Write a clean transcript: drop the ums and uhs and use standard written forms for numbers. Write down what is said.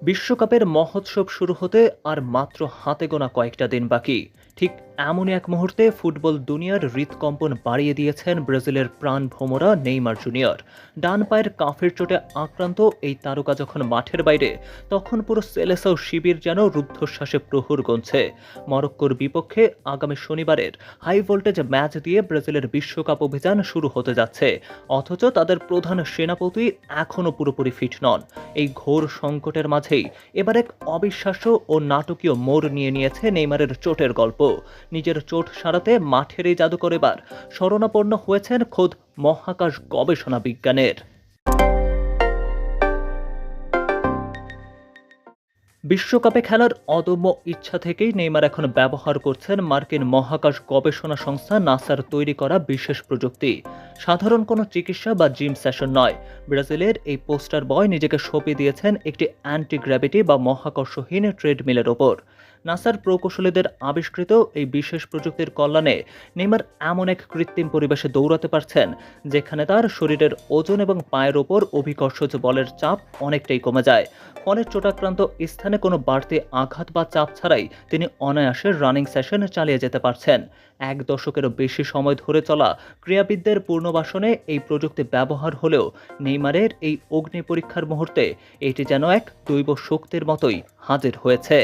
বিশ্বকাপের মহোৎসব শুরু হতে আর মাত্র হাতে গোনা কয়েকটা দিন বাকি। ঠিক এমনই এক মুহূর্তে ফুটবল দুনিয়ার হৃৎকম্পন বাড়িয়ে দিয়েছেন ব্রাজিলের প্রাণভোমরা নেইমার জুনিয়র। ডান পায়ের কাফের চোটে আক্রান্ত এই তারকা যখন মাঠের বাইরে, তখন পুরো সেলেসাও শিবির যেন রুদ্ধশ্বাসে প্রহর গুনছে। মরক্কোর বিপক্ষে আগামী শনিবারের হাই ভোল্টেজ ম্যাচ দিয়ে ব্রাজিলের বিশ্বকাপ অভিযান শুরু হতে যাচ্ছে, অথচ তাদের প্রধান সেনাপতি এখনও পুরোপুরি ফিট নন। এই ঘোর সংকটের মাঝেই এবার এক অবিশ্বাস্য ও নাটকীয় মোড় নিয়েছে নেইমারের চোটের গল্প। নিজের চোট সারাতে মাঠের এই জাদুকর এবার শরণাপন্ন হয়েছেন খোদ মহাকাশ গবেষণা বিজ্ঞানের। বিশ্বকাপে খেলার অদম্য ইচ্ছা থেকেই নেইমার এখন ব্যবহার করছেন মার্কিন মহাকাশ গবেষণা সংস্থা নাসার তৈরি করা বিশেষ প্রযুক্তি। সাধারণ কোনো চিকিৎসা বা জিম সেশন নয়। ব্রাজিলের এই পোস্টার বয় নিজেকে সঁপে দিয়েছেন একটি অ্যান্টি গ্র্যাভিটি বা মহাকর্ষহীন ট্রেডমিলের ওপর। নাসার প্রকৌশলীদের আবিষ্কৃত এই বিশেষ প্রযুক্তির কল্যাণে নেইমার এমন এক কৃত্রিম পরিবেশে দৌড়াতে পারছেন, যেখানে তার শরীরের ওজন এবং পায়ের ওপর অভিকর্ষজ বলের চাপ অনেকটাই কমে যায়। ফলে চোটাক্রান্ত স্থানে কোনো বাড়তি আঘাত বা চাপ ছাড়াই তিনি অনায়াসে রানিং সেশন চালিয়ে যেতে পারছেন। এক দশকেরও বেশি সময় ধরে চলা ক্রীড়াবিদদের পুনর্বাসনে এই প্রযুক্তি ব্যবহার হলেও নেইমারের এই অগ্নি পরীক্ষার মুহূর্তে এটি যেন এক দৈব শক্তির মতোই হাজির হয়েছে।